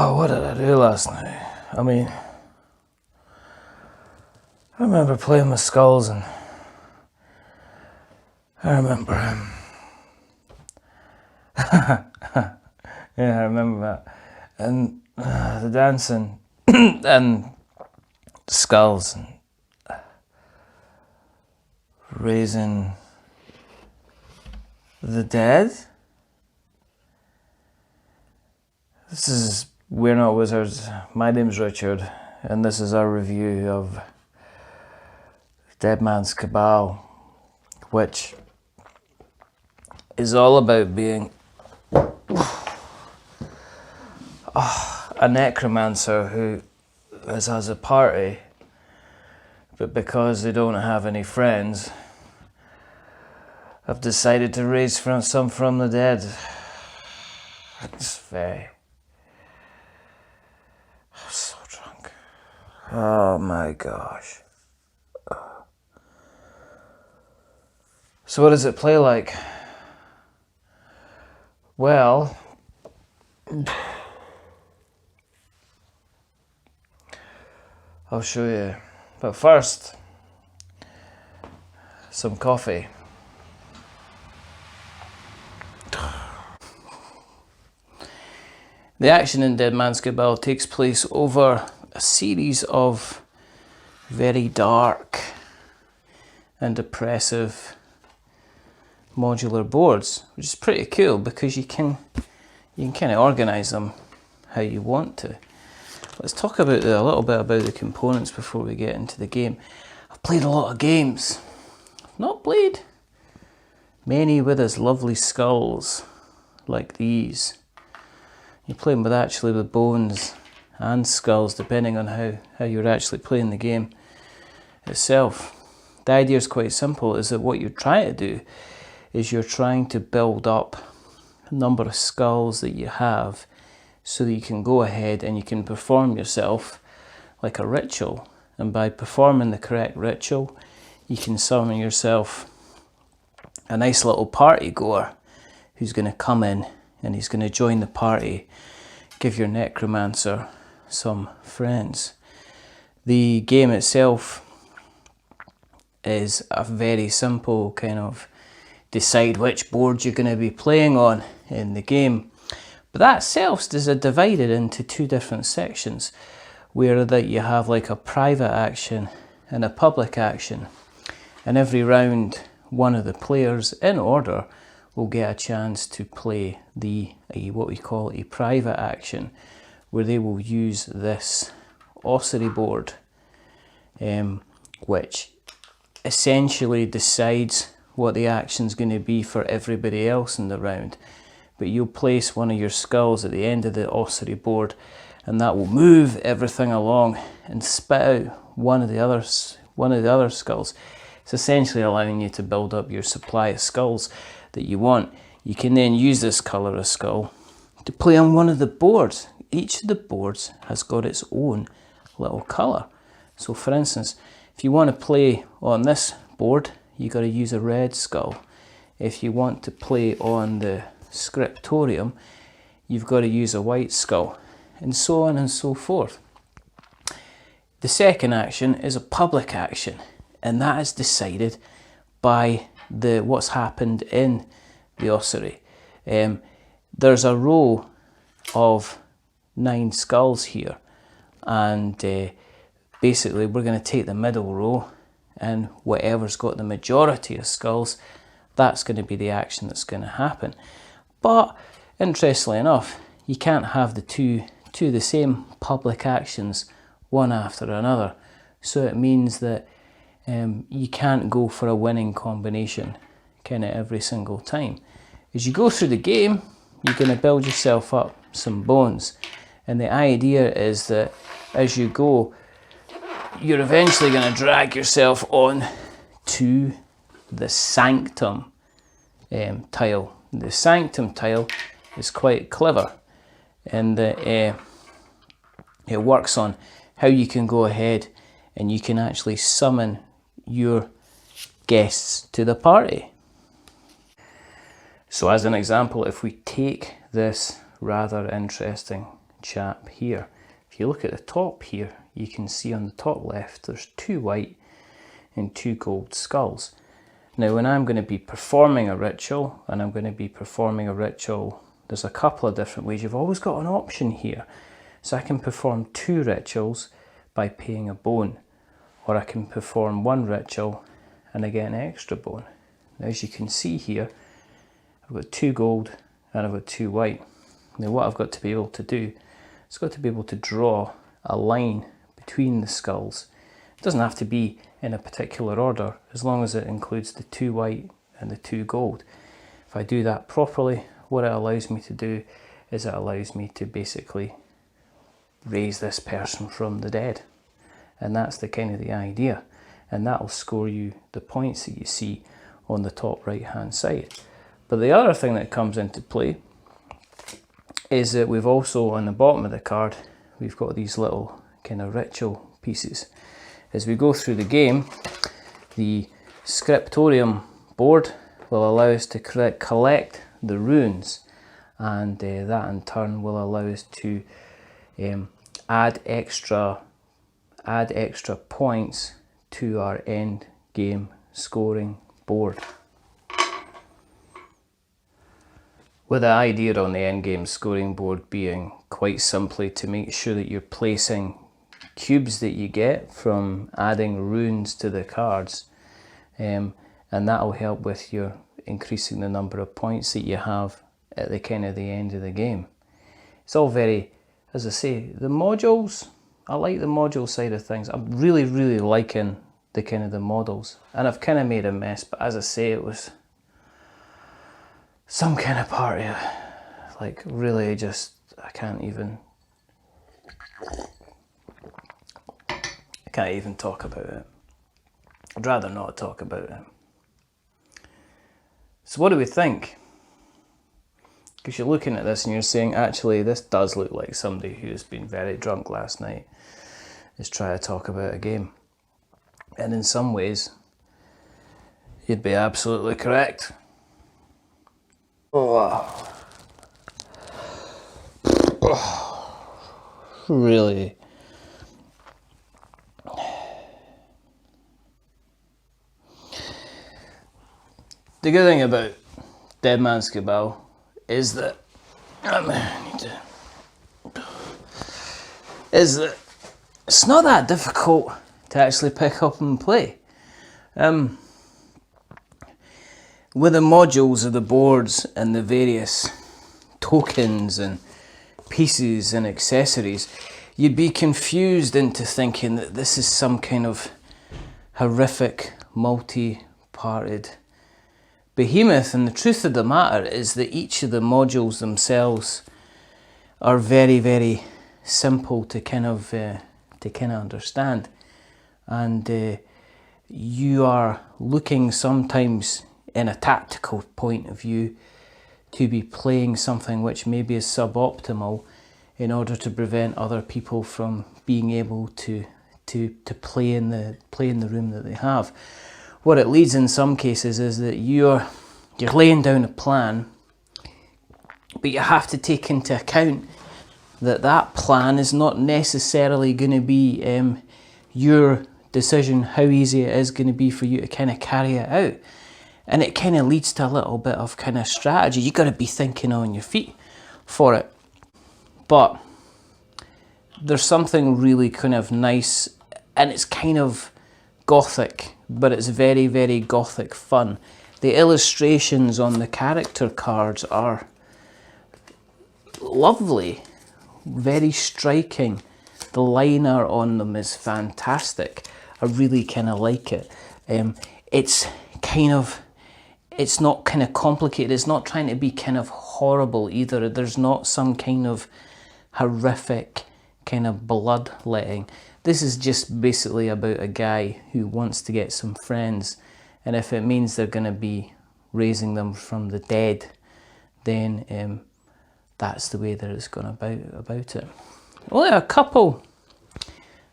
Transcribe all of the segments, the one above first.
Oh, what did I do last night? I mean, I remember playing with skulls, and I remember yeah, I remember that. And the dancing and skulls and raising the dead. This is We're Not Wizards. My name's Richard, and this is our review of Dead Man's Cabal, which is all about being a necromancer who has a party, but because they don't have any friends, have decided to raise some from the dead. It's very... I'm so drunk. Oh my gosh. So what does it play like? Well, I'll show you. But first, some coffee. The action in Dead Man's Cabal takes place over a series of very dark and depressive modular boards, which is pretty cool because you can kind of organize them how you want to. Let's talk about a little bit about the components before we get into the game. I've played a lot of games. I've not played many with as lovely skulls like these. You're playing with bones and skulls, depending on how you're actually playing the game itself. The idea is quite simple, is that what you're trying to do is you're trying to build up a number of skulls that you have so that you can go ahead and you can perform yourself like a ritual. And by performing the correct ritual, you can summon yourself a nice little party goer who's going to come in and he's going to join the party, give your necromancer some friends. The game itself is a very simple kind of decide which board you're going to be playing on in the game. But that itself is divided into two different sections, where that you have like a private action and a public action. And every round, one of the players in order will get a chance to play what we call a private action, where they will use this ossuary board, which essentially decides what the action's going to be for everybody else in the round. But you'll place one of your skulls at the end of the ossuary board, and that will move everything along and spit out one of the other skulls. It's essentially allowing you to build up your supply of skulls that you want. You can then use this colour of skull to play on one of the boards. Each of the boards has got its own little colour. So for instance, if you want to play on this board, you got to use a red skull. If you want to play on the scriptorium, you've got to use a white skull, and so on and so forth. The second action is a public action, and that is decided by what's happened in the ossuary. There's a row of 9 skulls here, and basically we're going to take the middle row, and whatever's got the majority of skulls, that's going to be the action that's going to happen. But interestingly enough, you can't have two the same public actions one after another. So it means that you can't go for a winning combination kind of every single time. As you go through the game, you're going to build yourself up some bones. And the idea is that as you go, you're eventually going to drag yourself on to the sanctum tile. The sanctum tile is quite clever, and it works on how you can go ahead and you can actually summon your guests to the party. So as an example, if we take this rather interesting chap here. If you look at the top here, you can see on the top left there's 2 white and 2 gold skulls. Now when I'm going to be performing a ritual, there's a couple of different ways. You've always got an option here. So I can perform 2 rituals by paying a bone, or I can perform 1 ritual and I get an extra bone. Now as you can see here, I've got 2 gold and I've got 2 white. Now what I've got to be able to do, is got to be able to draw a line between the skulls. It doesn't have to be in a particular order, as long as it includes the 2 white and the 2 gold. If I do that properly, what it allows me to do is it allows me to basically raise this person from the dead. And that's the kind of the idea. And that'll score you the points that you see on the top right hand side. But the other thing that comes into play is that we've also, on the bottom of the card, we've got these little kind of ritual pieces. As we go through the game, the scriptorium board will allow us to collect the runes, and that in turn will allow us to add extra points to our end game scoring board. With the idea on the end game scoring board being quite simply to make sure that you're placing cubes that you get from adding runes to the cards, and that will help with your increasing the number of points that you have at the kind of the end of the game. It's all very, as I say, the modules, I like the module side of things. I'm really liking the kind of the models, and I've kind of made a mess, but as I say, it was some kind of party, like really just, I can't even talk about it. I'd rather not talk about it. So what do we think? Because you're looking at this and you're saying, actually, this does look like somebody who's been very drunk last night is trying to talk about a game. And in some ways, you'd be absolutely correct. Oh. Really? The good thing about Dead Man's Cabal is that it's not that difficult to actually pick up and play. With the modules of the boards and the various tokens and pieces and accessories, you'd be confused into thinking that this is some kind of horrific multi-parted behemoth, and the truth of the matter is that each of the modules themselves are very simple to kind of understand, and you are looking sometimes in a tactical point of view to be playing something which maybe is suboptimal in order to prevent other people from being able to play in the room that they have. What it leads in some cases is that you're laying down a plan, but you have to take into account that that plan is not necessarily going to be your decision, how easy it is going to be for you to kind of carry it out. And it kind of leads to a little bit of kind of strategy. You've got to be thinking on your feet for it. But there's something really kind of nice, and it's kind of gothic, but it's very gothic fun. The illustrations on the character cards are lovely, very striking. The line art on them is fantastic. I really kind of like it. It's not kind of complicated. It's not trying to be kind of horrible either. There's not some kind of horrific kind of bloodletting. This is just basically about a guy who wants to get some friends, and if it means they're going to be raising them from the dead, then that's the way that it's gone about it. Only a couple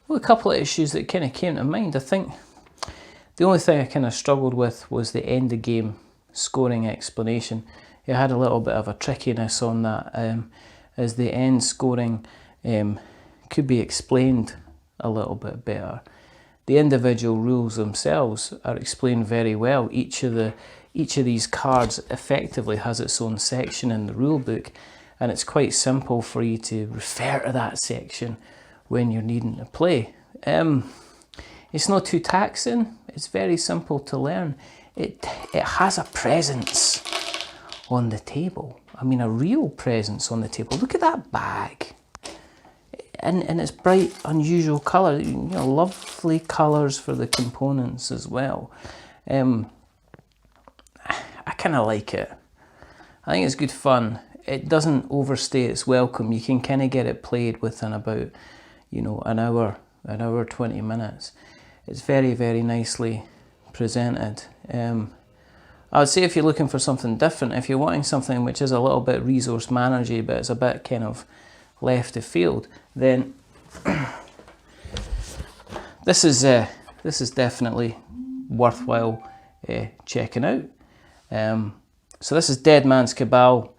of issues that kind of came to mind. I think the only thing I kind of struggled with was the end of game scoring explanation. It had a little bit of a trickiness on that, is the end scoring could be explained a little bit better. The individual rules themselves are explained very well. Each of these cards effectively has its own section in the rule book, and it's quite simple for you to refer to that section when you're needing to play. It's not too taxing. It's very simple to learn. It has a presence on the table. I mean, a real presence on the table. Look at that bag. And it's bright, unusual colour. You know, lovely colours for the components as well. I kind of like it. I think it's good fun. It doesn't overstay its welcome. You can kind of get it played within about, you know, an hour, 20 minutes. It's very, very nicely presented. I would say if you're looking for something different, if you're wanting something which is a little bit resource managey, but it's a bit kind of left of field, then this is definitely worthwhile checking out. So this is Dead Man's Cabal,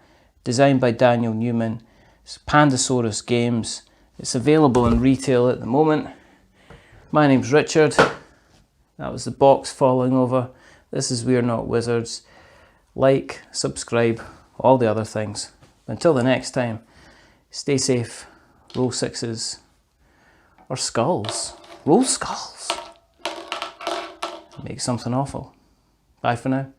designed by Daniel Newman. It's Pandasaurus Games. It's available in retail at the moment. My name's Richard. That was the box falling over. This is We're Not Wizards. Like, subscribe, all the other things. Until the next time, stay safe, roll sixes, or skulls. Roll skulls. Make something awful. Bye for now.